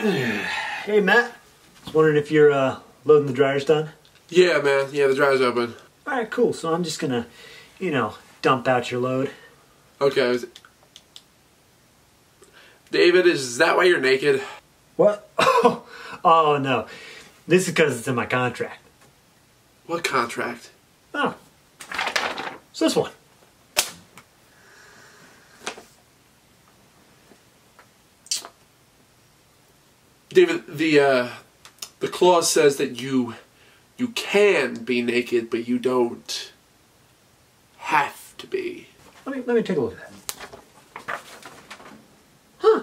Hey, Matt. I was wondering if you're loading the dryers done? Yeah, man. Yeah, the dryer's open. All right, cool. So I'm just gonna, dump out your load. Okay. David, is that why you're naked? What? Oh no. This is because it's in my contract. What contract? Oh. It's this one. David, the clause says that you can be naked, but you don't have to be. Let me take a look at that. Huh.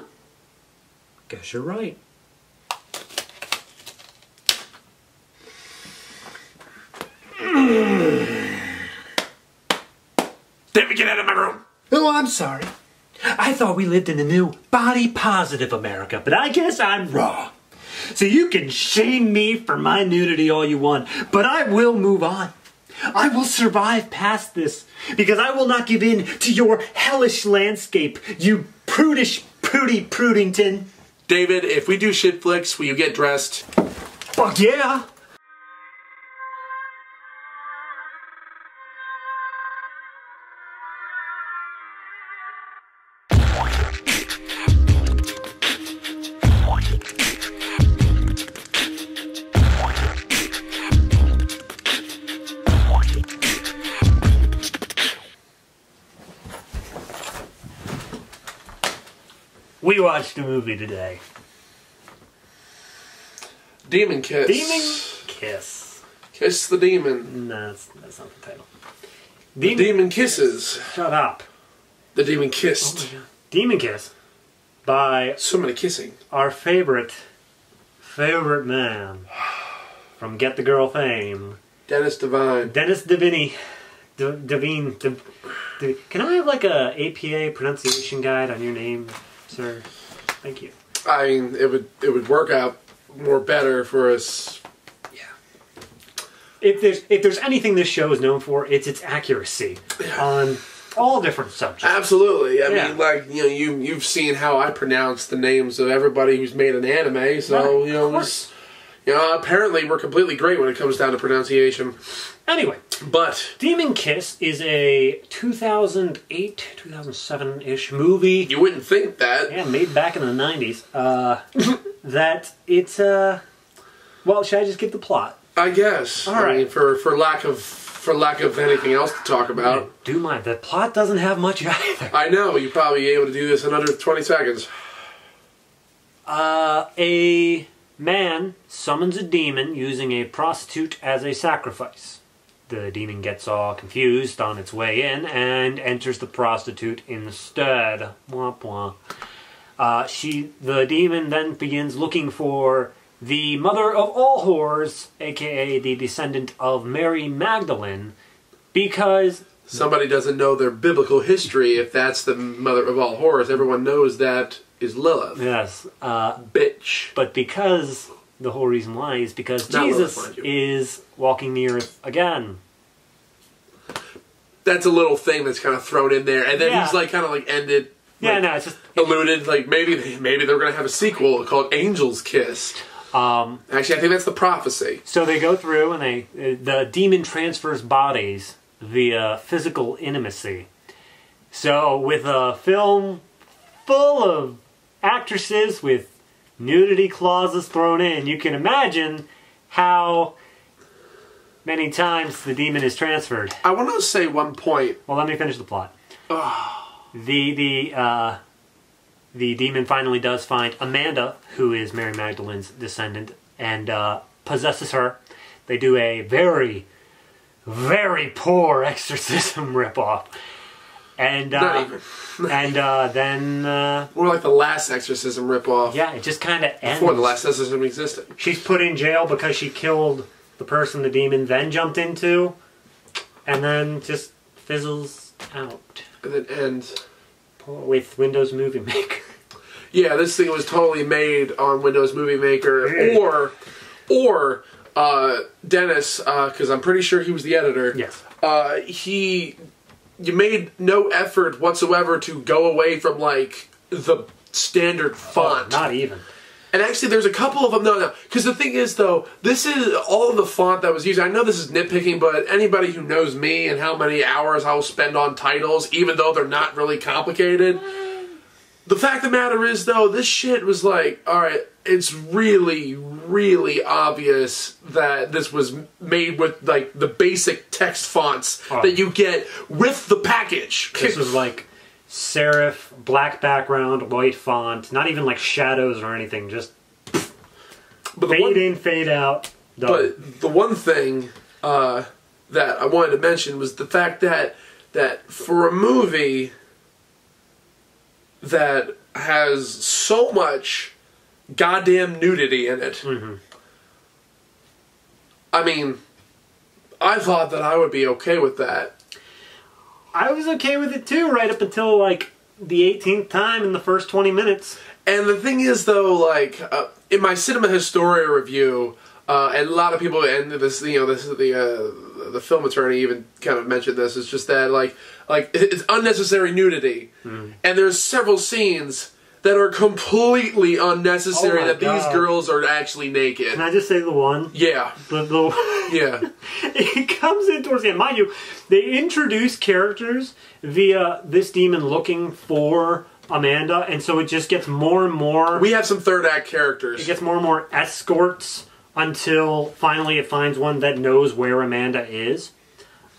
Guess you're right. David, get out of my room! Oh, I'm sorry. I thought we lived in a new body-positive America, but I guess I'm wrong. So you can shame me for my nudity all you want, but I will move on. I will survive past this, because I will not give in to your hellish landscape, you prudish Prudington. David, if we do shit flicks, will you get dressed? Fuck yeah! We watched a movie today. Demon Kiss. Demon Kiss. Kiss the Demon. No, that's not the title. The Demon Kisses. Shut up. The Demon Kissed. Oh my God. Demon Kiss by So many kissing. our favorite man from Get the Girl fame, Dennis Devine. Dennis Devine. Devine. Can I have like a APA pronunciation guide on your name, sir? Thank you. I mean, it would work out more better for us. If there's anything this show is known for, it's its accuracy on all different subjects. Absolutely. I mean, like, you've seen how I pronounce the names of everybody who's made an anime, so Right, apparently we're completely great when it comes down to pronunciation. Anyway, But Demon Kiss is a 2008, 2007-ish movie. you wouldn't think that. Yeah, made back in the 90s. That it's well, should I just give the plot? I guess. All I right. mean, for lack of anything else to talk about. Do mind. The plot doesn't have much either. I know you're probably able to do this in under 20 seconds. A man summons a demon using a prostitute as a sacrifice. The demon gets all confused on its way in and enters the prostitute instead. Wah, wah. The demon then begins looking for the mother of all whores, aka the descendant of Mary Magdalene, because Somebody doesn't know their biblical history if that's the mother of all horrors. Everyone knows that is Lilith. yes, Bitch. but because the whole reason why is because Not Jesus Lilith, mind you. is walking the earth again. That's a little thing that's kind of thrown in there, and then Yeah. he's like kind of like ended. Yeah, like, no, it's just alluded like maybe they're gonna have a sequel called Angels Kissed. Actually, I think that's the prophecy. so they go through and the demon transfers bodies via physical intimacy. So with a film full of actresses with nudity clauses thrown in, you can imagine how many times the demon is transferred. I want to say one point. Well, let me finish the plot. The demon finally does find Amanda, who is Mary Magdalene's descendant, and possesses her. They do a very, very poor exorcism ripoff, and Not even. then More like the Last Exorcism ripoff. yeah, it just kind of ends. Before the Last Exorcism existed. She's put in jail because she killed the person the demon then jumped into, and then just fizzles out And then ends. with Windows Movie Maker. Yeah, this thing was totally made on Windows Movie Maker or Dennis, because I'm pretty sure he was the editor. Yes. You made no effort whatsoever to go away from like the standard font. Not even. And actually, there's a couple of them. No. Because the thing is, though, this is all of the font that was used. I know this is nitpicking, but anybody who knows me and how many hours I'll spend on titles, even though they're not really complicated, the fact of the matter is, though, this shit was like, alright, it's really, really obvious that this was made with, like, the basic text fonts that you get with the package. This was like serif, black background, white font, not even like shadows or anything, just fade in, fade out. Done. But the one thing that I wanted to mention was the fact that for a movie that has so much goddamn nudity in it, I mean, I thought that I would be okay with that. I was okay with it too, right up until like the 18th time in the first 20 minutes. And the thing is, though, like in my Cinema Historia review, and a lot of people, and this, you know, this is the film attorney even kind of mentioned this. It's just that like it's unnecessary nudity, and there's several scenes that are completely unnecessary. That these girls are actually naked. Can I just say the one? Yeah. Yeah. It comes in towards the end. Mind you, they introduce characters via this demon looking for Amanda, and so it just gets more and more... We have some third act characters. It gets more and more escorts until finally it finds one that knows where Amanda is.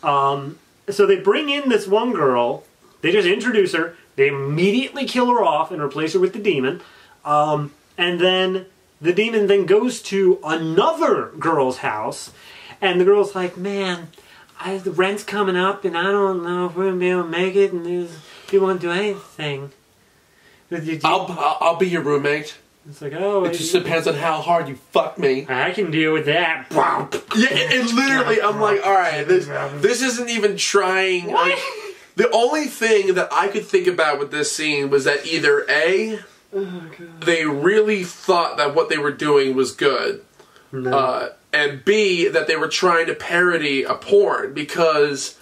So they bring in this one girl, they just introduce her, they immediately kill her off and replace her with the demon, and then the demon then goes to another girl's house, and the girl's like, man, the rent's coming up, and I don't know if we're going to be able to make it, and if you want to do anything. I'll be your roommate. It's like, oh... It just depends on how hard you fuck me. I can deal with that. Yeah, it literally, I'm like, alright, this isn't even trying... Like, the only thing that I could think about with this scene was that either A, they really thought that what they were doing was good, and B, that they were trying to parody a porn, because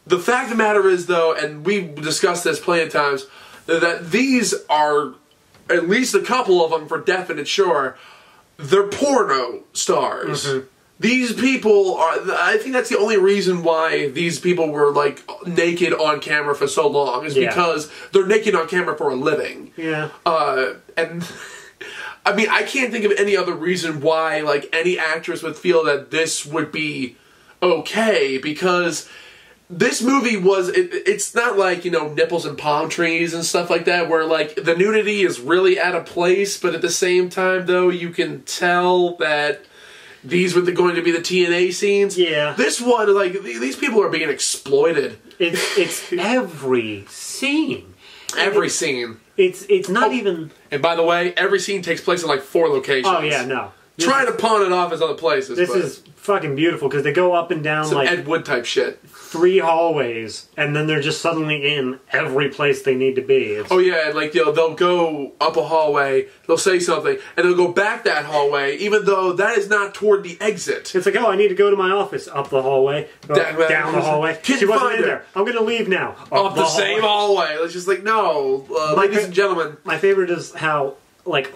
the fact of the matter is, though, and we've discussed this plenty of times, that these are, at least a couple of them for definite sure, they're porno stars. These people are, I think that's the only reason why these people were, like, naked on camera for so long, is because they're naked on camera for a living. Yeah. And, I mean, I can't think of any other reason why, like, any actress would feel that this would be okay, because this movie was, it's not like, you know, nipples and palm trees and stuff like that, where, like, the nudity is really out of place, but at the same time, though, you can tell that these were going to be the TNA scenes. Yeah. This one, like, these people are being exploited. It's every scene. Every scene. It's not even... And by the way, every scene takes place in, like, 4 locations. Oh, yeah, no. Trying to pawn it off as other places. This is fucking beautiful, because they go up and down, some like... Ed Wood type shit. 3 hallways, and then they're just suddenly in every place they need to be. Oh yeah, like, you know, they'll go up a hallway, they'll say something, and they'll go back that hallway, even though that is not toward the exit. It's like, oh, I need to go to my office. Up the hallway, down the hallway. She wasn't in there. I'm going to leave now. Up the same hallway. It's just like, no, ladies and gentlemen. My favorite is how, like,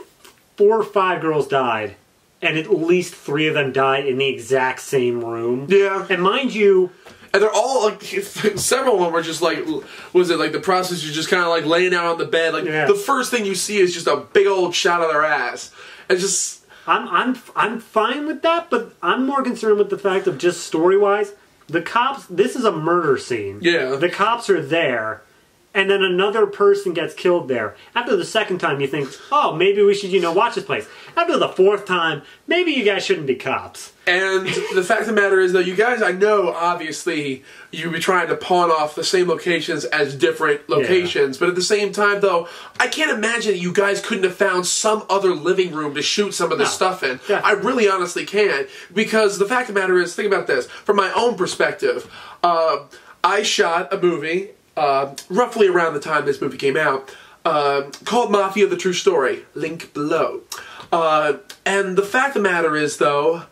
4 or 5 girls died, and at least 3 of them died in the exact same room. Yeah. And mind you... And they're all, like, several of them are just like, was it like the prostitutes just kind of like laying out on the bed? Like, the first thing you see is just a big old shot of their ass. And just... I'm fine with that, but I'm more concerned with the fact of just story-wise, the cops, this is a murder scene. Yeah. The cops are there, and then another person gets killed there. After the second time, you think, oh, maybe we should, you know, watch this place. After the 4th time, maybe you guys shouldn't be cops. And the fact of the matter is, though, you guys, I know, obviously, you'd be trying to pawn off the same locations as different locations, but at the same time, though, I can't imagine that you guys couldn't have found some other living room to shoot some of this stuff in. I really honestly can't, because the fact of the matter is, think about this, from my own perspective, I shot a movie, roughly around the time this movie came out, called Mafia: The True Story, link below. And the fact of the matter is, though,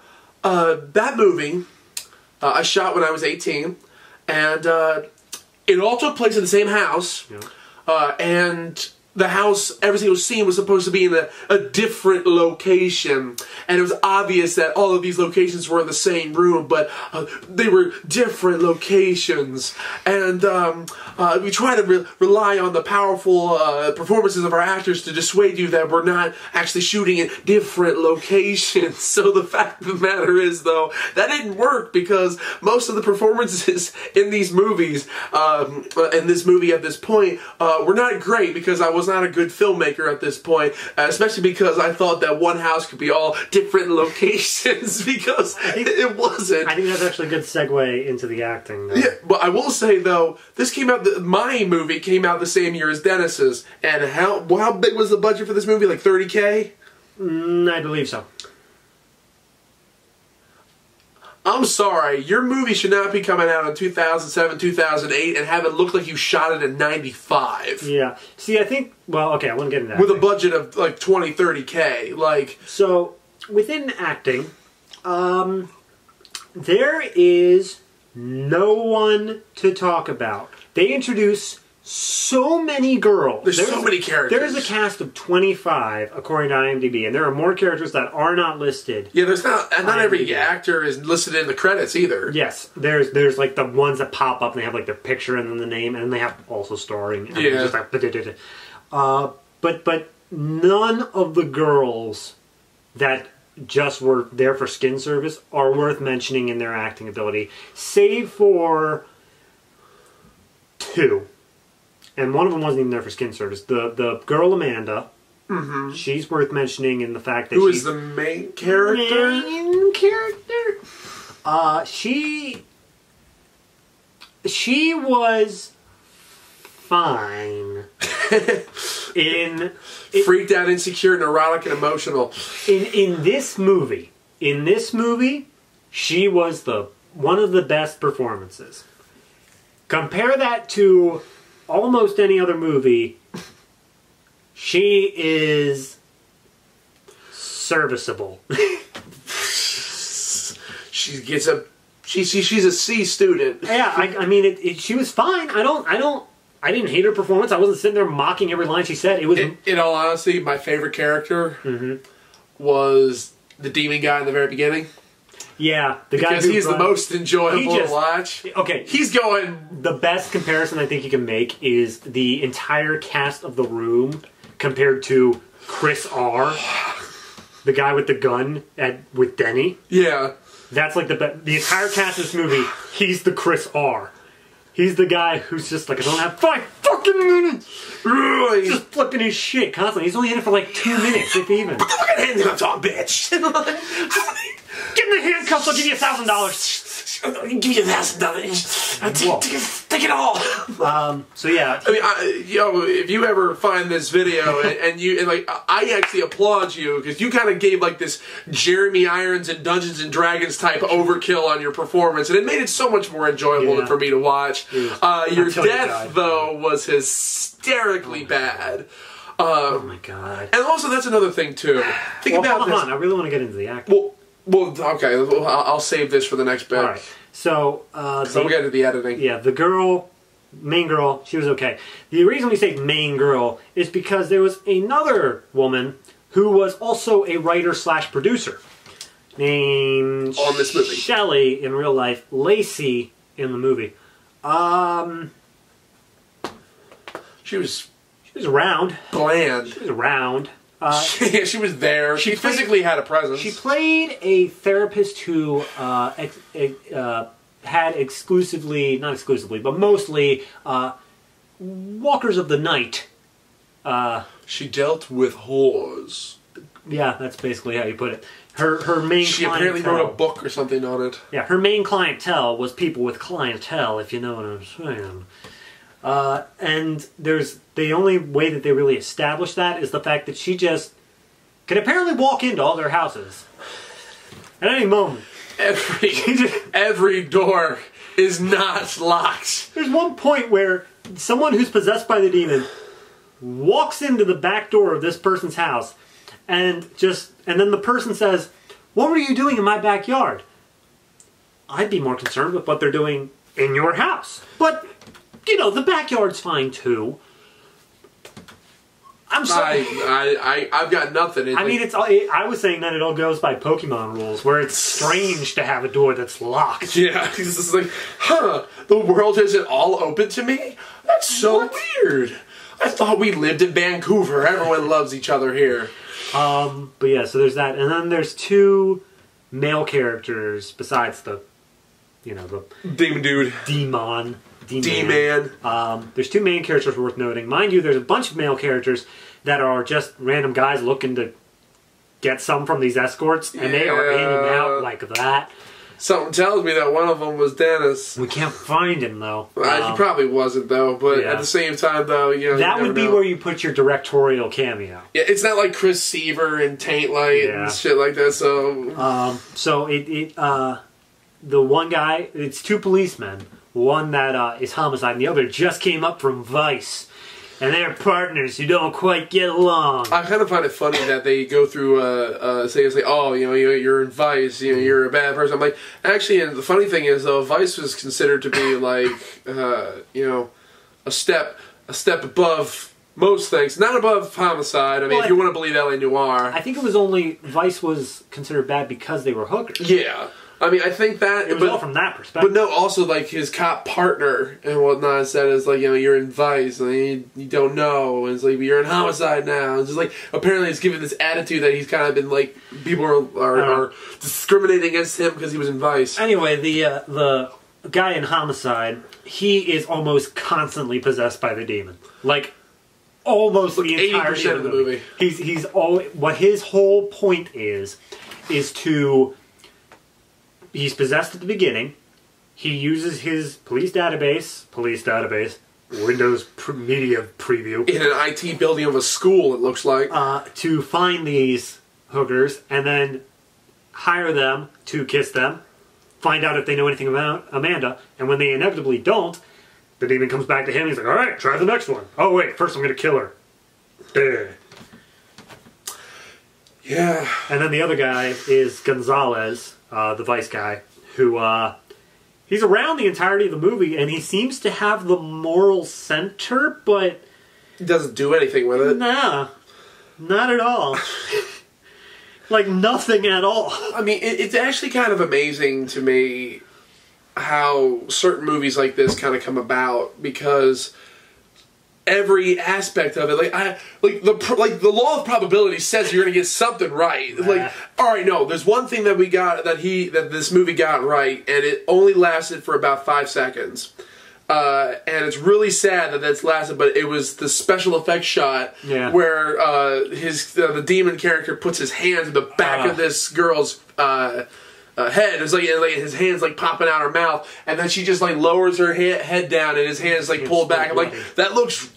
that movie, I shot when I was 18, and it all took place in the same house, and the house, every single scene was supposed to be in a different location. And it was obvious that all of these locations were in the same room, but they were different locations. And we try to rely on the powerful performances of our actors to dissuade you that we're not actually shooting in different locations. So the fact of the matter is, though, that didn't work because most of the performances in these movies, in this movie at this point, were not great because I was not a good filmmaker at this point, especially because I thought that one house could be all different locations because it wasn't. I think that's actually a good segue into the acting, though. Yeah, but I will say, though, this came out, my movie came out the same year as Dennis's, and how big was the budget for this movie? Like $30K? I believe so. I'm sorry, your movie should not be coming out in 2007, 2008 and have it look like you shot it in 95. Yeah. See, I think, well, okay, I wouldn't get into that. With a budget of like 20, 30K. Like, so, within acting, there is no one to talk about. They introduce so many girls. There's so many characters. There's a cast of 25, according to IMDb, and there are more characters that are not listed. Yeah, there's not every actor is listed in the credits either. Yes, there's like the ones that pop up and they have like their picture and then the name, and they have also starring. And yeah. Just like, but none of the girls that just were there for skin service are worth mentioning in their acting ability, save for 2. And one of them wasn't even there for skin service. The girl Amanda, she's worth mentioning in the fact that Who is the main character? Main character. She was fine. Freaked out, insecure, neurotic, and emotional. In this movie, she was one of the best performances. Compare that to almost any other movie. She is serviceable. She's a C student. Yeah, I mean, she was fine. I didn't hate her performance. I wasn't sitting there mocking every line she said. It was, in all honesty, my favorite character was the demon guy in the very beginning. Yeah, the guy because he's the most enjoyable to watch. Okay, he's going. The best comparison I think you can make is the entire cast of The Room compared to Chris R, the guy with the gun with Denny. Yeah, that's like the entire cast of this movie. He's the Chris R. He's the guy who's just like, I don't have 5 fucking minutes. He's just flipping his shit constantly. He's only in it for like 2 minutes, if even. Put the fucking handcuffs on, bitch. Get in the handcuffs, I'll give you $1,000. Give you $1,000. Take it all. So yeah. I mean, if you ever find this video and I actually applaud you because you kind of gave like this Jeremy Irons and Dungeons and Dragons type overkill on your performance, and it made it so much more enjoyable for me to watch. Your death, though, was hysterically bad. Oh my god. And also, that's another thing too. Think about this. Hold on, I really want to get into the acting. Well, okay, I'll save this for the next bit. Alright, so we'll get to the editing. Yeah, the main girl, she was okay. The reason we say main girl is because there was another woman who was also a writer/producer named on this movie. Shelley in real life, Lacey in the movie. She was around. Bland. She was around. She was there. She physically had a presence. She played a therapist who had exclusively, not exclusively, but mostly walkers of the night. She dealt with whores. Yeah, that's basically how you put it. Her main She clientele, apparently wrote a book or something on it. Yeah, her main clientele was people with clientele, if you know what I'm saying. And the only way that they really established that is the fact that she just could apparently walk into all their houses at any moment. Every door is not locked. There's one point where someone who's possessed by the demon walks into the back door of this person's house and then the person says, "What were you doing in my backyard?" I'd be more concerned with what they're doing in your house. But, the backyard's fine too. I'm sorry. I've got nothing. I mean, I was saying that it all goes by Pokemon rules, where it's strange to have a door that's locked. Yeah, because it's like, the world isn't all open to me? That's so weird. I thought we lived in Vancouver. Everyone loves each other here. But yeah, so there's that. And then there's two male characters besides the Demon dude. D-Man. There's two main characters worth noting. Mind you, there's a bunch of male characters that are just random guys looking to get some from these escorts, and they are in and out like that. Something tells me that one of them was Dennis. We can't find him, though. He probably wasn't, though. But at the same time, though, that would be where you put your directorial cameo. Yeah, it's not like Chris Seaver and Taint Light and shit like that. So, the one guy, it's two policemen. One that is homicide, and the other just came up from Vice. And they're partners who don't quite get along. I kind of find it funny that they go through saying, oh, you're in Vice, you're a bad person. I'm like, actually, and the funny thing is, though, Vice was considered to be like, a step above most things. Not above homicide. I mean, if you want to believe L.A. Noire. I think it was only Vice was considered bad because they were hookers. Yeah. I mean, I think that... It was all from that perspective. But no, also, like, his cop partner and whatnot said is, like, you're in Vice, and you don't know, and it's like, you're in homicide now. It's just, like, apparently it's given this attitude that he's kind of been, like, people are discriminating against him because he was in Vice. Anyway, the guy in homicide, he is almost constantly possessed by the demon. Like, almost the entire 80% of the movie. What his whole point is to... He's possessed at the beginning. He uses his police database, Windows Media Preview. In an IT building of a school, it looks like. To find these hookers and then hire them to kiss them, find out if they know anything about Amanda, and when they inevitably don't, the demon comes back to him and he's like, alright, try the next one. Oh wait, first I'm going to kill her. Yeah. And then the other guy is Gonzalez, the Vice guy, who, he's around the entirety of the movie, and he seems to have the moral center, but... He doesn't do anything with it. Nah. Not at all. Like, nothing at all. I mean, it's actually kind of amazing to me how certain movies like this kind of come about, because... every aspect of it, the law of probability says you're going to get something right. Like, all right, no, there's one thing that we got that this movie got right, and it only lasted for about 5 seconds. And it's really sad that that's lasted, but it was the special effects shot where the demon character puts his hands in the back of this girl's head. It's like his hands like popping out her mouth, and then she just like lowers her head down, and his hands like pulled back. I'm like, that was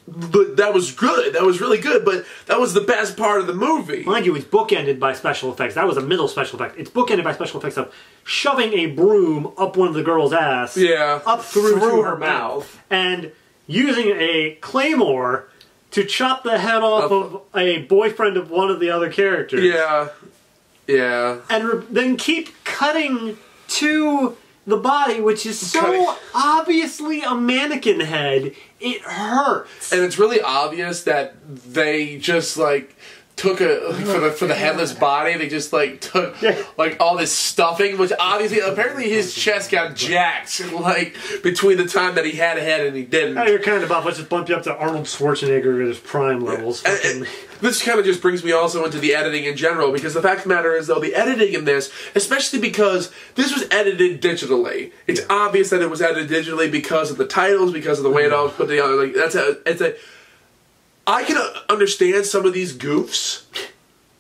good. That was really good, but that was the best part of the movie. Mind you, it's bookended by special effects. That was a middle special effect. It's bookended by special effects of shoving a broom up one of the girl's ass, up through her mouth, and using a claymore to chop the head off of a boyfriend of one of the other characters. Yeah. And then keep cutting to the body, which is so obviously a mannequin head, it hurts. And it's really obvious that they just, like, took for the headless body, they just, like, took, like, all this stuffing, which obviously, apparently his chest got jacked, like, between the time that he had a head and he didn't. Oh, you're kind of off. Let's just bump you up to Arnold Schwarzenegger at his prime levels. And this kind of just brings me also into the editing in general, because the fact of the matter is, though, the editing in this, especially because this was edited digitally. It's obvious that it was edited digitally because of the titles, because of the way it all was put together. Like, I can understand some of these goofs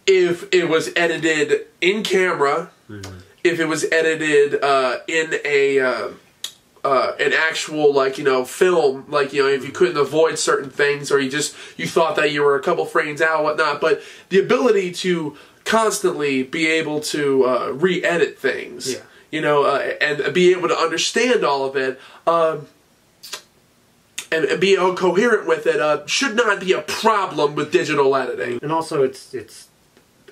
if it was edited in camera, if it was edited in an actual, like, film, like, if you couldn't avoid certain things, or you thought that you were a couple frames out, whatnot. But the ability to constantly be able to re-edit things, and be able to understand all of it, and be coherent with it, should not be a problem with digital editing. And also, it's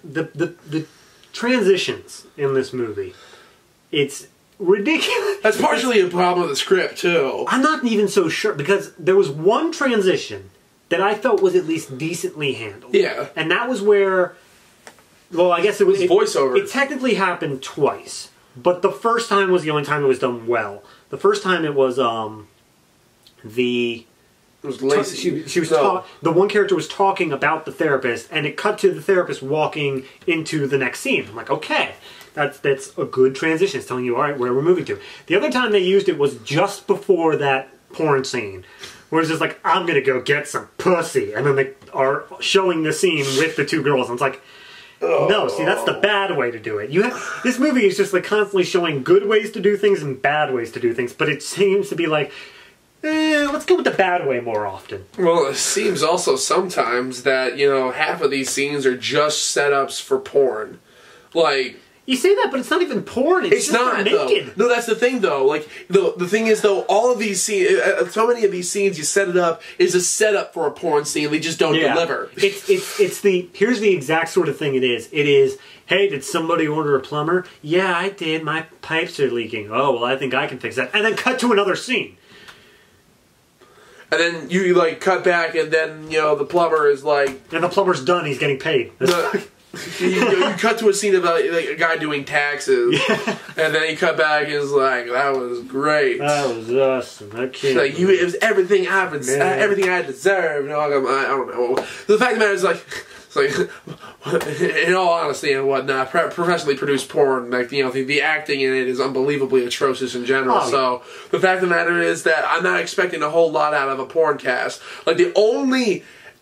the transitions in this movie. It's ridiculous. That's partially a problem with the script too. I'm not even so sure, because there was one transition that I felt was at least decently handled. Yeah. And that was where, well, I guess it was voiceover. It technically happened twice, but the first time was the only time it was done well. The first time it was It was Lacey. She was the one character was talking about the therapist, and it cut to the therapist walking into the next scene. I'm like, okay, that's a good transition. It's telling you, all right, where we're moving to. The other time they used it was just before that porn scene, where it's just like, I'm gonna go get some pussy, and then they are showing the scene with the two girls, and it's like, no, see, that's the bad way to do it. This movie is just like constantly showing good ways to do things and bad ways to do things, but it seems to be like, let's go with the bad way more often. Well, it seems also sometimes that, half of these scenes are just setups for porn. Like... You say that, but it's not even porn. It's just not, naked. Though. No, that's the thing, though. Like, the thing is, though, all of these scenes, so many of these scenes, you set it up, is a setup for a porn scene. They just don't deliver. Here's the exact sort of thing it is. It is, hey, did somebody order a plumber? Yeah, I did. My pipes are leaking. Oh, well, I think I can fix that. And then cut to another scene. And then you, cut back, and then, the plumber is like... And the plumber's done. He's getting paid. You cut to a scene about a guy doing taxes, and then you cut back and it's like, that was great. That was awesome. It was everything everything I deserved. I don't know. The fact of the matter is, it's like, in all honesty and whatnot, professionally produced porn, the acting in it is unbelievably atrocious in general. So the fact of the matter is that I'm not expecting a whole lot out of a porn cast.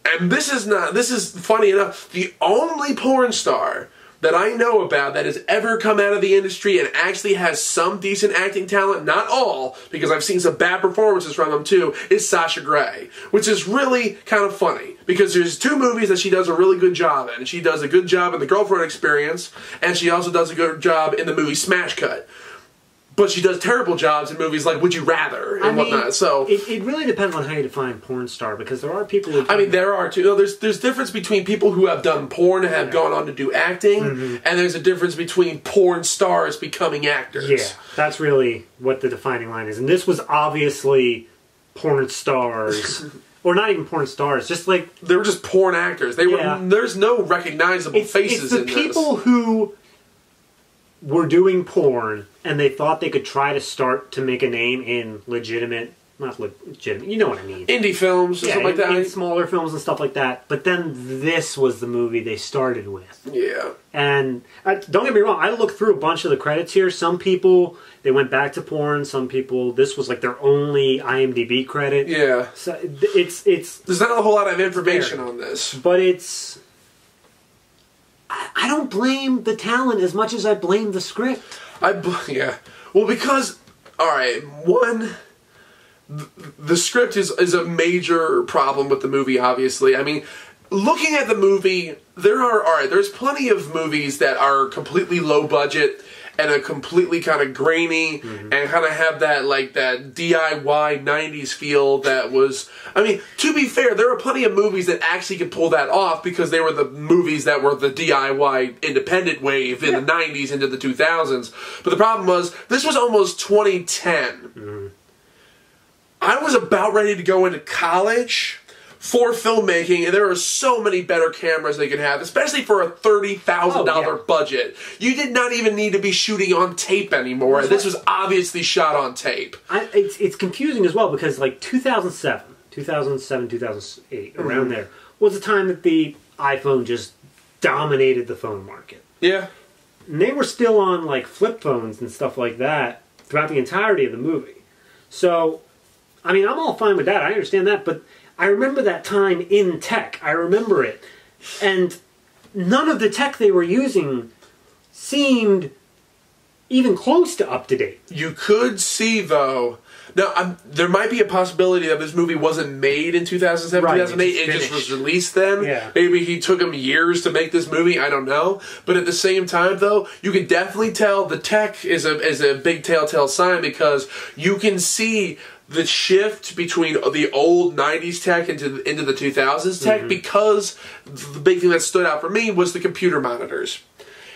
And this is funny enough, the only porn star that I know about that has ever come out of the industry and actually has some decent acting talent, not all, because I've seen some bad performances from them too, is Sasha Grey. Which is really kind of funny, because there's 2 movies that she does a really good job in. She does a good job in The Girlfriend Experience, and she also does a good job in the movie Smash Cut. But she does terrible jobs in movies like Would You Rather and whatnot. So it really depends on how you define porn star, because there are people who... there are too. There's difference between people who have done porn and have gone on to do acting, and there's a difference between porn stars becoming actors. Yeah, that's really what the defining line is. And this was obviously porn stars... Or not even porn stars, just like... They were just porn actors. There's no recognizable faces in this. It's the people who were doing porn, and they thought they could try to start to make a name in not legitimate, you know what I mean. Indie films or something like that. In smaller films and stuff like that. But then this was the movie they started with. Yeah. And don't get me wrong, I looked through a bunch of the credits here. Some people, they went back to porn. Some people, this was like their only IMDb credit. Yeah. So it's there's not a whole lot of information on this. But it's... I don't blame the talent as much as I blame the script. Yeah. Well, because, alright, one, the script is a major problem with the movie, obviously. I mean, looking at the movie, there's plenty of movies that are completely low budget and are completely kind of grainy and kind of have that DIY 90s feel that was... I mean, to be fair, there are plenty of movies that actually could pull that off because they were the movies that were the DIY independent wave in the 90s into the 2000s. But the problem was, this was almost 2010. I was about ready to go into college for filmmaking, and there are so many better cameras they could have, especially for a $30,000 budget. You did not even need to be shooting on tape anymore. This was obviously shot on tape. It's confusing as well, because 2007, 2008, around there, was the time that the iPhone just dominated the phone market. Yeah. And they were still on flip phones and stuff like that throughout the entirety of the movie. So, I mean, I'm all fine with that. I understand that, but I remember that time in tech. I remember it. And none of the tech they were using seemed even close to up to date. You could see, though... Now, there might be a possibility that this movie wasn't made in 2007, 2008. It just was released then. Yeah. Maybe he took him years to make this movie. I don't know. But at the same time, though, you can definitely tell the tech is a big telltale sign, because you can see the shift between the old 90s tech into the 2000s tech, because the big thing that stood out for me was the computer monitors.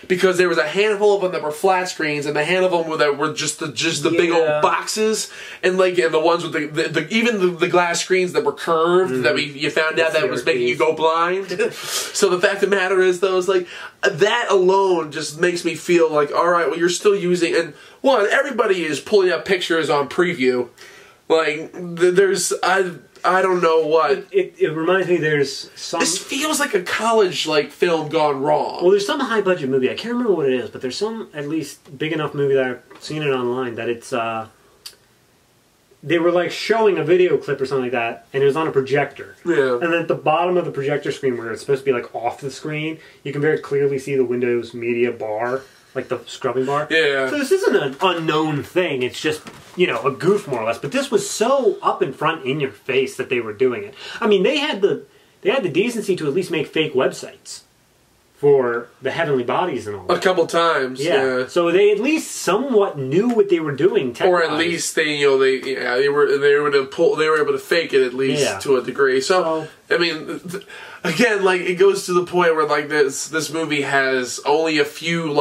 because there was a handful of them that were flat screens, and the handful of them that were just the big old boxes, and the ones with even the glass screens that were curved that you found out that was making you go blind. So the fact of the matter is, though, is like that alone just makes me feel like, all right, well, you're still using, and one, everybody is pulling up pictures on Preview. Like, there's, I don't know what. It reminds me there's some... This feels like a college, film gone wrong. Well, there's some high-budget movie. I can't remember what it is, but there's some, at least, big enough movie that I've seen it online that it's, they were, showing a video clip or something like that, and it was on a projector. Yeah. And then at the bottom of the projector screen, where it's supposed to be, off the screen, you can very clearly see the Windows Media bar. Like the scrubbing bar. Yeah. So this isn't an unknown thing. It's just, a goof more or less. But this was so up in front in your face that they were doing it. I mean, they had the decency to at least make fake websites for the Heavenly Bodies and all that. A couple times. Yeah. So they at least somewhat knew what they were doing. Or at least they were able to fake it at least to a degree. So I mean, again, it goes to the point where this movie has only a few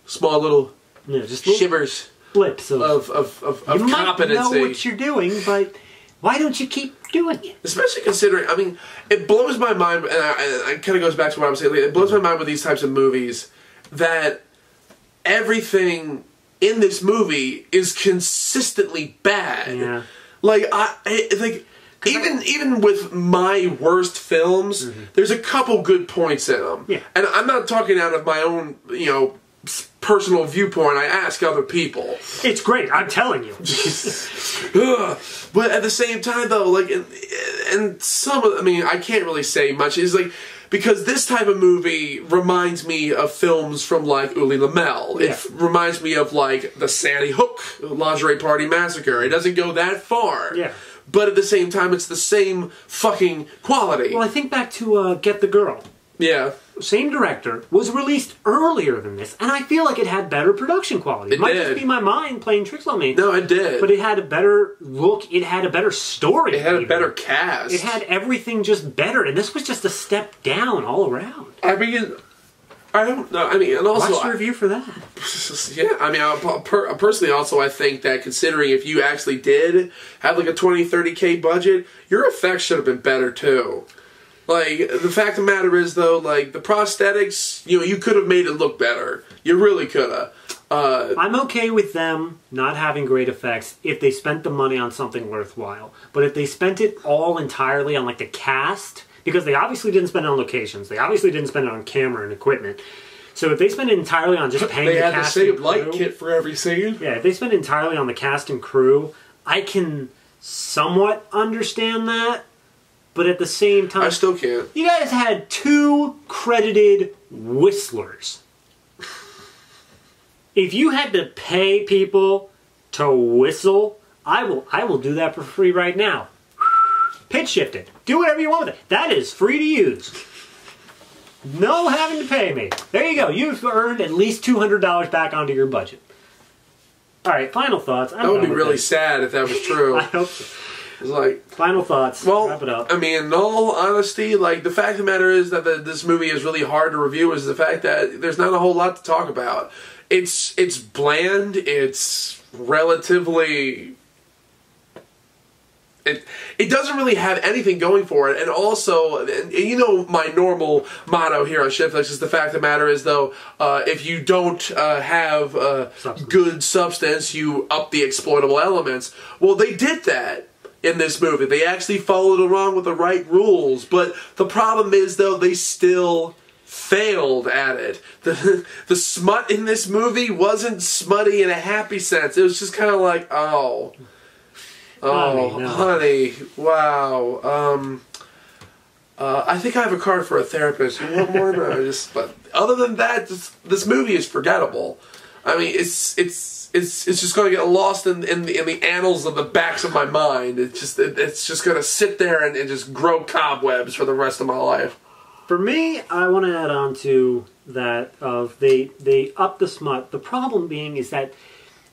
small little just shivers, blips of you competency. You might know what you're doing, but why don't you keep doing it? Especially considering, I mean, it blows my mind, and it kind of goes back to what I was saying. It blows my mind with these types of movies that everything in this movie is consistently bad. Yeah. Even with my worst films, there's a couple good points in them. Yeah. And I'm not talking out of my own, personal viewpoint. I ask other people. It's great, I'm telling you. But at the same time, though, and some of, I can't really say much. Is because this type of movie reminds me of films from Uli Lamel. Yeah. It reminds me of the Sandy Hook Lingerie Party Massacre. It doesn't go that far. Yeah. But at the same time, it's the same fucking quality. Well, I think back to Get the Girl. Yeah. Same director, was released earlier than this, and I feel like it had better production quality. It might just be my mind playing tricks on me. No, it did. But it had a better look, it had a better story. It had a better cast. It had everything just better, and this was just a step down all around. I don't know. And also... Watch the review for that. Yeah, personally also I think that considering if you actually did have a 20, 30K budget, your effects should have been better too. The fact of the matter is, though, the prosthetics, you could have made it look better. You really could have. I'm okay with them not having great effects if they spent the money on something worthwhile. But if they spent it all entirely on, the cast, because they obviously didn't spend it on locations, they obviously didn't spend it on camera and equipment. So if they spend it entirely on just paying the cast and crew... They had the same light kit for every scene. Yeah, if they spend it entirely on the cast and crew, I can somewhat understand that. But at the same time... I still can't. You guys had 2 credited whistlers. If you had to pay people to whistle, I will do that for free right now. Pitch shift it. Do whatever you want with it. That is free to use. No having to pay me. There you go. You've earned at least $200 back onto your budget. Alright, final thoughts. That would be really sad if that was true. I hope so. It's final thoughts. Well, wrap it up. In all honesty, the fact of the matter is that this movie is really hard to review is the fact that there's not a whole lot to talk about. It's bland. It's relatively... It doesn't really have anything going for it, and also, my normal motto here on Shitflix is the fact of the matter is, though, if you don't have good substance, you up the exploitable elements. Well, they did that in this movie. They actually followed along with the right rules, but the problem is, though, they still failed at it. The smut in this movie wasn't smutty in a happy sense. It was just kind of honey, wow. I think I have a card for a therapist. You want more? But other than that, this movie is forgettable. It's just going to get lost in the annals of the backs of my mind. It's just going to sit there and just grow cobwebs for the rest of my life. For me, I want to add on to that of they up the smut. The problem being is that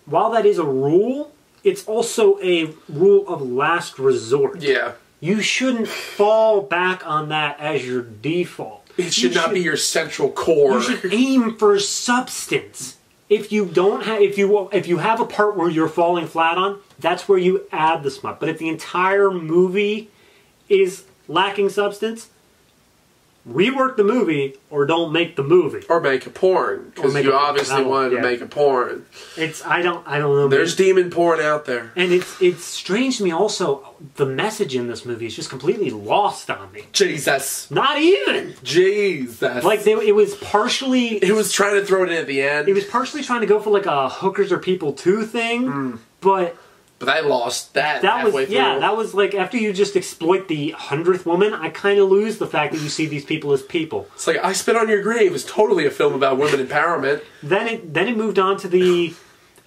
while that is a rule, it's also a rule of last resort. Yeah. You shouldn't fall back on that as your default. It should not be your central core. You should aim for substance. If you don't have, if you have a part where you're falling flat on, that's where you add the smut. But if the entire movie is lacking substance, rework the movie or don't make the movie. Or make a porn, because you obviously wanted to make a porn. I don't know. There's demon porn out there, and it's strange to me. Also, the message in this movie is just completely lost on me. Jesus, not even Jesus. Like it was partially. It was trying to throw it in at the end. It was partially trying to go for like a hookers are people too thing, but I lost that halfway through. Yeah, that was like, after you just exploit the 100th woman, I kind of lose the fact that you see these people as people. It's like, I Spit on Your Grave is totally a film about women empowerment. Then it moved on to the,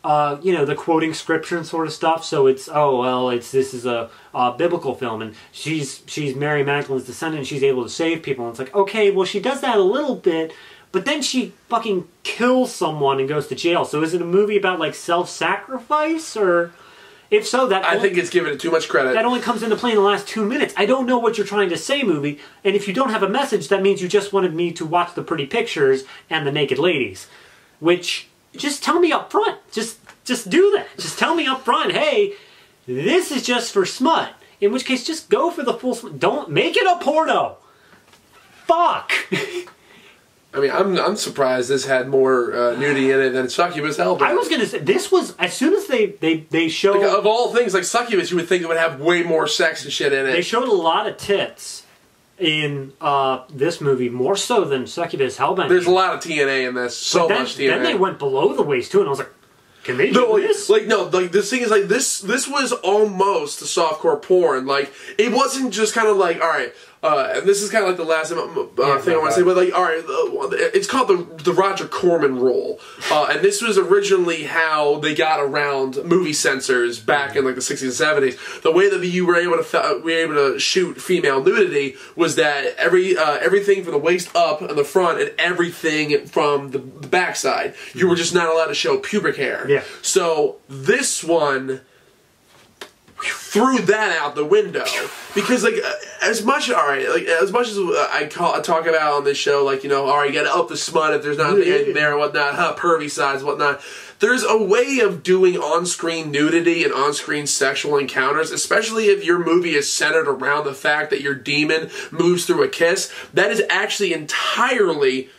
the quoting scripture and sort of stuff. So it's, this is a biblical film, and she's Mary Magdalene's descendant, and she's able to save people. And it's like, okay, well, she does that a little bit, but then she fucking kills someone and goes to jail. So is it a movie about, like, self-sacrifice, or... If so, I think it's giving it too much credit. That only comes into play in the last 2 minutes. I don't know what you're trying to say, movie. And if you don't have a message, that means you just wanted me to watch the pretty pictures and the naked ladies. Which, just tell me up front. Just do that. Just tell me up front, hey, this is just for smut. In which case, just go for the full smut. Don't make it a porno. Fuck. I mean, I'm surprised this had more nudity in it than Succubus Hellbound. I was going to say, this was, as soon as they showed... Like, of all things, like Succubus, you would think it would have way more sex and shit in it. They showed a lot of tits in this movie, more so than Succubus Hellbound. There's a lot of TNA in this, much TNA. Then they went below the waist, too, and I was like, can they do this? This thing is, like, this was almost a softcore porn. Like, it wasn't just kind of like, alright... and this is kind of like the last thing I want to say, but like, all right, it's called the Roger Corman rule, and this was originally how they got around movie censors back in like the 60s and 70s. The way that you were able to shoot female nudity was that everything from the waist up and the front and everything from the backside, you were just not allowed to show pubic hair. Yeah. So this one threw that out the window, because like as much as I talk about on this show, like, you gotta up the smut if there's not anything there and whatnot, pervy sides, whatnot. There's a way of doing on-screen nudity and on-screen sexual encounters, especially if your movie is centered around the fact that your demon moves through a kiss. That is actually entirely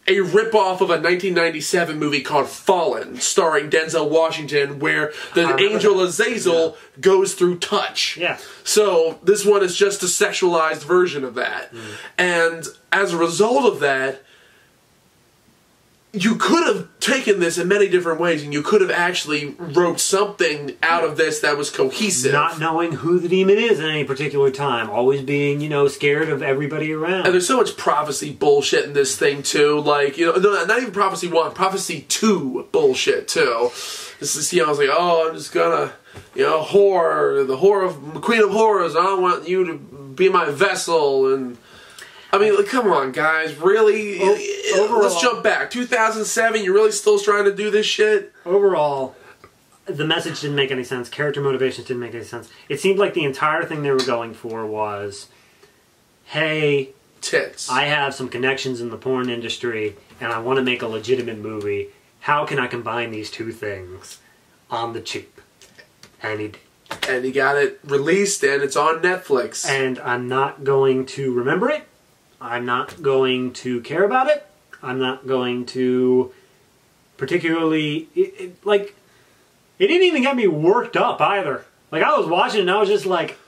a rip-off of a 1997 movie called Fallen, starring Denzel Washington, where the angel Azazel goes through touch. Yeah. So this one is just a sexualized version of that. And as a result of that, you could have taken this in many different ways, and you could have actually wrote something out of this that was cohesive. Not knowing who the demon is at any particular time. Always being, scared of everybody around. And there's so much prophecy bullshit in this thing, too. Like, not even Prophecy 1, Prophecy 2 bullshit, too. This is, I was like, I'm just gonna, whore, the Queen of Horrors, I want you to be my vessel, and... I mean, come on, guys. Really? Overall, let's jump back. 2007, you're really still trying to do this shit? Overall, the message didn't make any sense. Character motivations didn't make any sense. It seemed like the entire thing they were going for was, hey, tits. I have some connections in the porn industry, and I want to make a legitimate movie. How can I combine these two things on the cheap? And he did. And he got it released, and it's on Netflix. And I'm not going to remember it. I'm not going to care about it. I'm not going to particularly... It didn't even get me worked up either. Like, I was watching it and I was just like...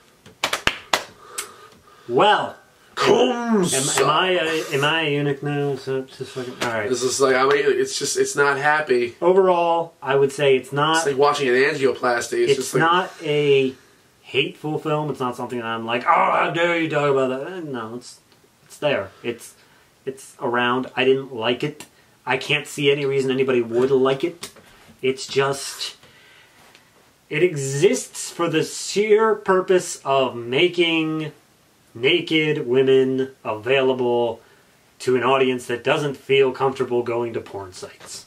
Well... Am I a eunuch now? So just fucking... Alright. This is like, it's not happy. Overall, I would say it's not... It's like watching an angioplasty. It's just like, not a hateful film. It's not something that I'm like, oh, how dare you talk about that. No, it's there. It's around. I didn't like it. I can't see any reason anybody would like it. It's just... It exists for the sheer purpose of making naked women available to an audience that doesn't feel comfortable going to porn sites.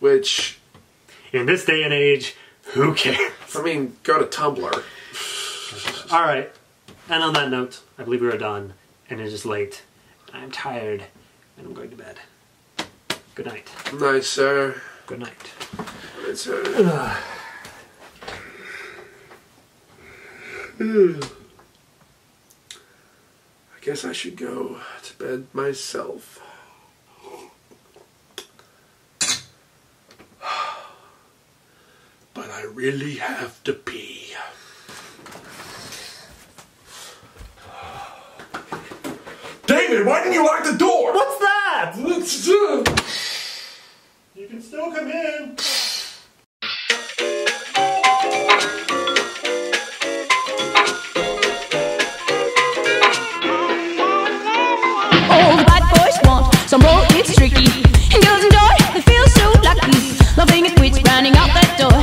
Which... In this day and age, who cares? I mean, go to Tumblr. Alright. And on that note, I believe we are done. And it is late. I'm tired, and I'm going to bed. Good night. Nice, sir. Good night. Good night, sir. I guess I should go to bed myself. But I really have to pee. David, why didn't you lock the door? What's that? You can still come in. All the bad boys want some more, it's tricky. And girls enjoy, they feel so lucky. Loving it, quits running out that door.